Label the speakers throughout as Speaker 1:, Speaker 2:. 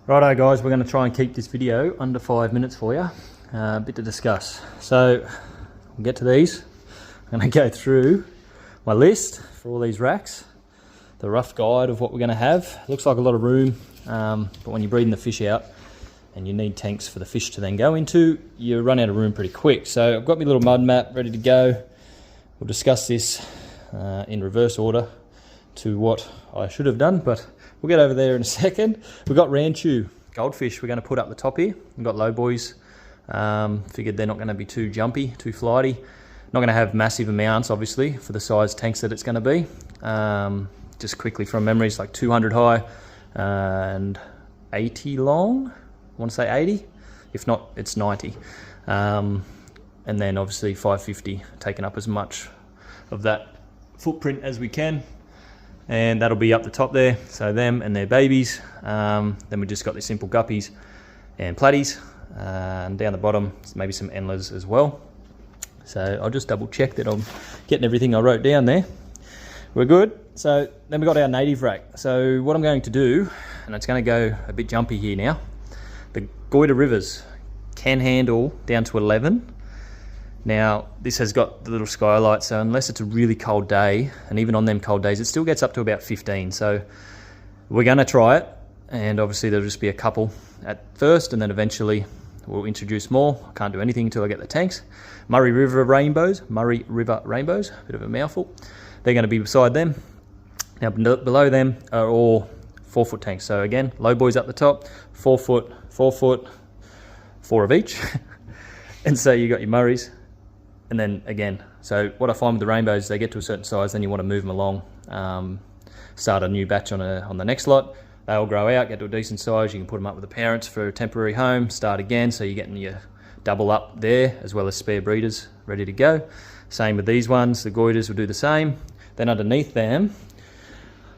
Speaker 1: Righto guys, we're going to try and keep this video under 5 minutes for you. A bit to discuss. So we'll get to these. I'm going to go through my list for all these racks. The rough guide of what we're going to have. Looks like a lot of room, but when you're breeding the fish out and you need tanks for the fish to then go into, you run out of room pretty quick. So I've got my little mud map ready to go. We'll discuss this in reverse order to what I should have done, but we'll get over there in a second. We've got Ranchu goldfish we're going to put up the top here. We've got low boys. Figured they're not going to be too jumpy, too flighty. Not going to have massive amounts, obviously, for the size tanks that it's going to be. Just quickly from memory, it's like 200 high and 80 long. I want to say 80. If not, it's 90. And then obviously 550, taking up as much of that footprint as we can. And that'll be up the top there, so them and their babies. Then we just got the simple guppies and platies, and down the bottom maybe some endlers as well. So I'll just double check that I'm getting everything I wrote down there. We're good. So then we got our native rack. So what I'm going to do, and it's going to go a bit jumpy here now, the goiter rivers can handle down to 11. Now, this has got the little skylight, so unless it's a really cold day, and even on them cold days, it still gets up to about 15. So we're going to try it, and obviously there'll just be a couple at first, and then eventually we'll introduce more. I can't do anything until I get the tanks. Murray River Rainbows, bit of a mouthful. They're going to be beside them. Now, below them are all 4 foot tanks. So again, low boys up the top, 4 foot, 4 foot, 4 of each. And so you got your Murrays. And then again, so what I find with the rainbows, they get to a certain size, then you want to move them along, start a new batch on the next lot. They all grow out, get to a decent size. You can put them up with the parents for a temporary home, start again. So you're getting your double up there, as well as spare breeders ready to go. Same with these ones, the goiters will do the same. Then underneath them,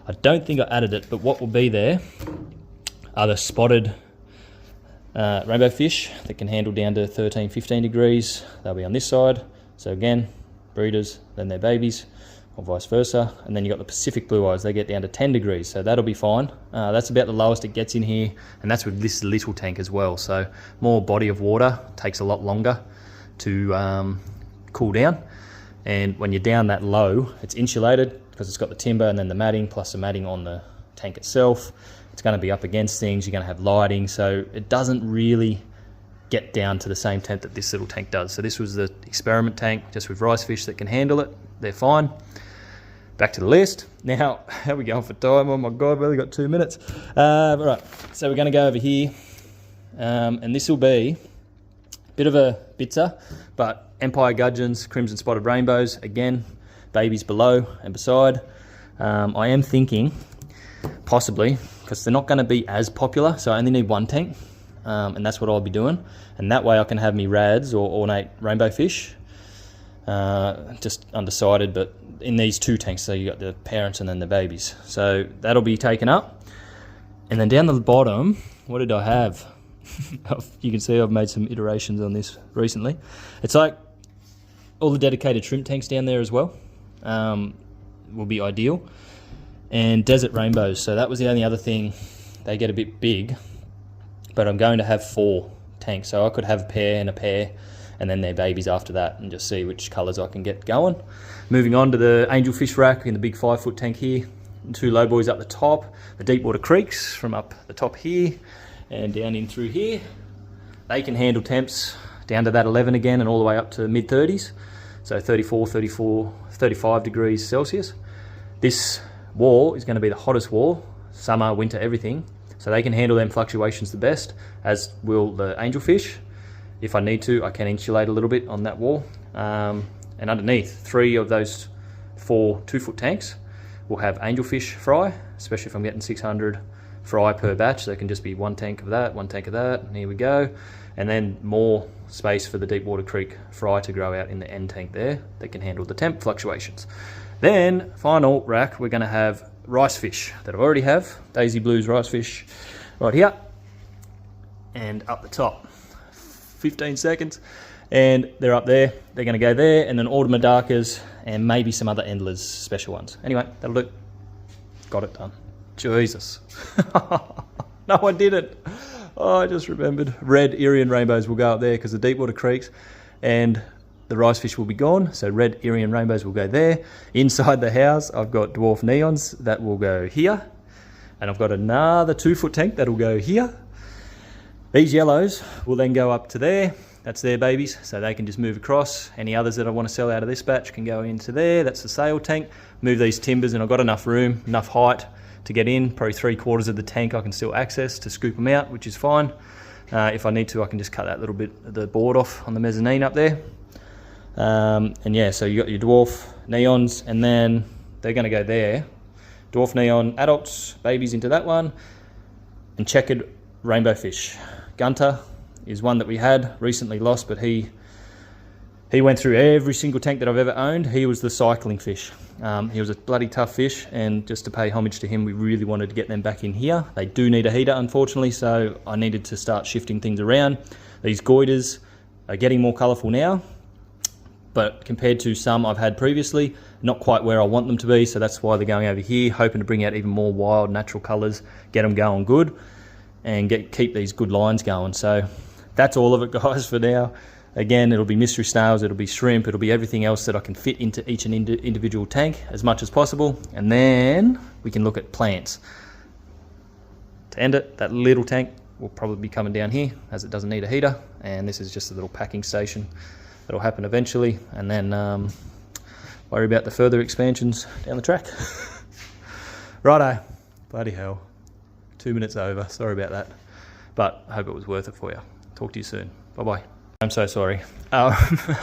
Speaker 1: I don't think I added it, but what will be there are the spotted rainbow fish that can handle down to 13, 15 degrees. They'll be on this side. So again, breeders, then their babies, or vice versa. And then you've got the Pacific blue eyes, they get down to 10 degrees, so that'll be fine. That's about the lowest it gets in here, and that's with this little tank as well. So more body of water, takes a lot longer to cool down. And when you're down that low, it's insulated because it's got the timber and then the matting, plus the matting on the tank itself. It's going to be up against things, you're going to have lighting, so it doesn't really get down to the same temp that this little tank does. So this was the experiment tank, just with rice fish that can handle it. They're fine. Back to the list. Now, how are we going for time? Oh my God, we've only got 2 minutes. Right, so we're going to go over here, and this will be a bit of a bitzer, but Empire Gudgeons, Crimson Spotted Rainbows, again, babies below and beside. I am thinking, possibly, because they're not going to be as popular, so I only need 1 tank. And that's what I'll be doing, and that way I can have me rads or ornate rainbow fish. Just undecided, but in these 2 tanks, so you got the parents and then the babies, so that'll be taken up. And then down the bottom, what did I have? You can see I've made some iterations on this recently. It's like all the dedicated shrimp tanks down there as well, will be ideal, and desert rainbows. So that was the only other thing. They get a bit big, but I'm going to have 4 tanks, so I could have a pair, and then their babies after that, and just see which colours I can get going. Moving on to the angelfish rack in the big 5 foot tank here, and 2 low boys up the top, the deep water creeks from up the top here, and down in through here. They can handle temps down to that 11 again, and all the way up to mid 30s, so 34, 34, 35 degrees Celsius. This wall is going to be the hottest wall, summer, winter, everything. So they can handle them fluctuations the best, as will the angelfish. If I need to, I can insulate a little bit on that wall. And underneath, 3 of those 4 2 foot tanks will have angelfish fry, especially if I'm getting 600 fry per batch. So it can just be 1 tank of that, 1 tank of that, and here we go. And then more space for the deep water creek fry to grow out in the end tank there that can handle the temp fluctuations. Then, final rack, we're going to have rice fish that I already have. Daisy Blues rice fish right here. And up the top. 15 seconds. And they're up there. They're going to go there. And then Autumn Darkers and maybe some other Endlers special ones. Anyway, that'll do. Got it done. Jesus. No, I didn't. Oh, I just remembered. Red Irian rainbows will go up there because the deep water creeks and the rice fish will be gone. So red Irian rainbows will go there. Inside the house, I've got dwarf neons that will go here. And I've got another 2-foot tank that'll go here. These yellows will then go up to there. That's their babies, so they can just move across. Any others that I want to sell out of this batch can go into there. That's the sale tank. Move these timbers, and I've got enough room, enough height to get in. Probably 3/4 of the tank I can still access to scoop them out, which is fine. If I need to, I can just cut that little bit of the board off on the mezzanine up there. And yeah, so you got your dwarf neons, and then they're going to go there. Dwarf neon adults, babies into that one, and checkered rainbow fish. Gunter is one that we had recently lost, but he went through every single tank that I've ever owned. He was the cycling fish. He was a bloody tough fish, and just to pay homage to him, we really wanted to get them back in here. They do need a heater, unfortunately, so I needed to start shifting things around. These goiters are getting more colourful now, but compared to some I've had previously, not quite where I want them to be, so that's why they're going over here, hoping to bring out even more wild natural colours, get them going good, and keep these good lines going. So that's all of it, guys, for now. Again, it'll be mystery snails, it'll be shrimp, it'll be everything else that I can fit into each individual tank as much as possible, and then we can look at plants. To end it, that little tank will probably be coming down here, as it doesn't need a heater, and this is just a little packing station that'll happen eventually, and then worry about the further expansions down the track. Righto, bloody hell, 2 minutes over, sorry about that, but I hope it was worth it for you. Talk to you soon, bye-bye. I'm so sorry. A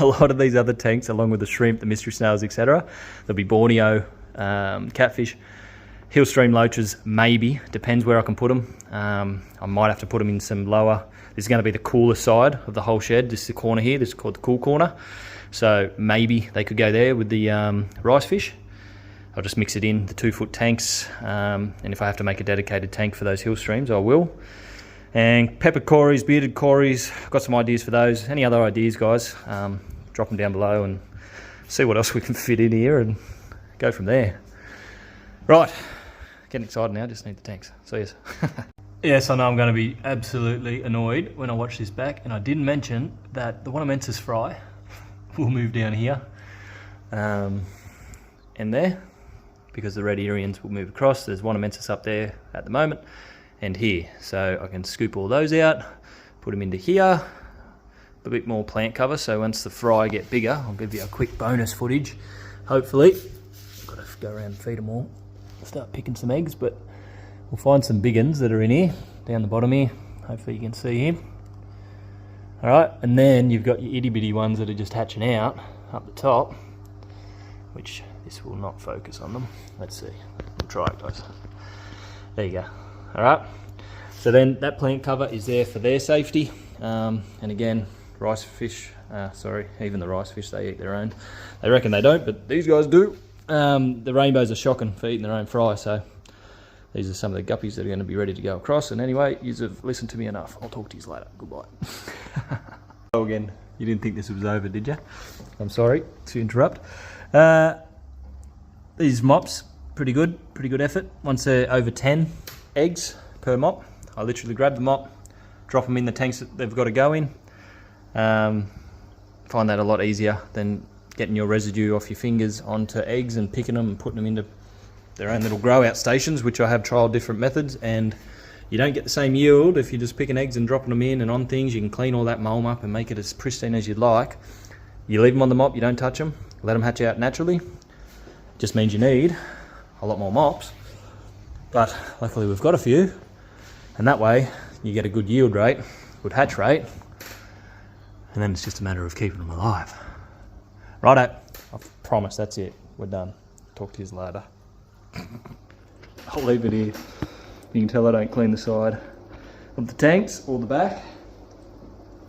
Speaker 1: lot of these other tanks, along with the shrimp, the mystery snails, etc., there'll be Borneo, catfish, hillstream loaches, maybe, depends where I can put them. I might have to put them in some lower. This is going to be the cooler side of the whole shed. This is the corner here. This is called the cool corner. So maybe they could go there with the rice fish. I'll just mix it in the 2-foot tanks, and if I have to make a dedicated tank for those hill streams, I will. And pepper cories, bearded cories, I've got some ideas for those. Any other ideas, guys, drop them down below and see what else we can fit in here and go from there. Right, getting excited now, just need the tanks. See yous. Yes, I know I'm going to be absolutely annoyed when I watch this back, and I didn't mention that the Wanamensis fry will move down here and there, because the red Irians will move across. There's Wanamensis up there at the moment and here, so I can scoop all those out, put them into here, a bit more plant cover, so once the fry get bigger, I'll give you a quick bonus footage, hopefully. I've got to go around and feed them all, start picking some eggs, but we'll find some big uns that are in here, down the bottom here, hopefully you can see him. Alright, and then you've got your itty bitty ones that are just hatching out up the top, which this will not focus on them. Let's see, we'll try it, guys. There you go. Alright, so then that plant cover is there for their safety, and again, rice fish, sorry, even the rice fish, they eat their own. They reckon they don't, but these guys do. The rainbows are shocking for eating their own fry, so these are some of the guppies that are going to be ready to go across. And anyway, you have listened to me enough. I'll talk to you later. Goodbye. Oh, again, you didn't think this was over, did you? I'm sorry to interrupt. These mops, pretty good effort. Once they're over 10 eggs per mop, I literally grab the mop, drop them in the tanks that they've got to go in. Find that a lot easier than getting your residue off your fingers onto eggs and picking them and putting them into their own little grow out stations, which I have trialed different methods, and you don't get the same yield if you're just picking eggs and dropping them in and on things. You can clean all that mulm up and make it as pristine as you'd like. You leave them on the mop, you don't touch them, let them hatch out naturally. Just means you need a lot more mops, but luckily we've got a few, and that way you get a good yield rate, good hatch rate, and then it's just a matter of keeping them alive. Righto, I promise that's it, we're done. Talk to you later. I'll leave it here. You can tell I don't clean the side of the tanks or the back.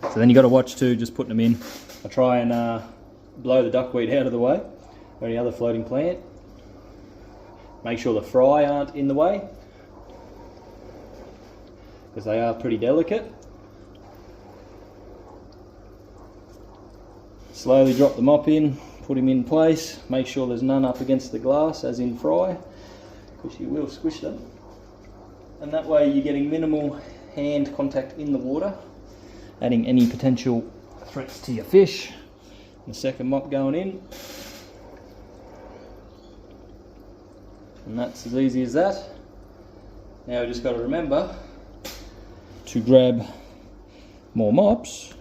Speaker 1: So then you got to watch too, just putting them in. I try and blow the duckweed out of the way, or any other floating plant. Make sure the fry aren't in the way, because they are pretty delicate. Slowly drop the mop in, put him in place, make sure there's none up against the glass as in fry, because you will squish them. And that way you're getting minimal hand contact in the water, adding any potential threats to your fish. The second mop going in. And that's as easy as that. Now we just got to remember to grab more mops,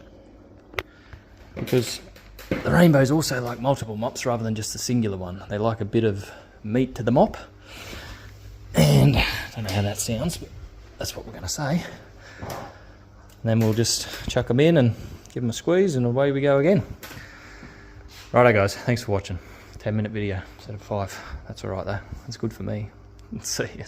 Speaker 1: because the rainbows also like multiple mops rather than just a singular one. They like a bit of meat to the mop. And I don't know how that sounds, but that's what we're going to say. And then we'll just chuck them in and give them a squeeze, and away we go again. Righto guys, thanks for watching. 10-minute video instead of 5. That's alright though. That's good for me. See you.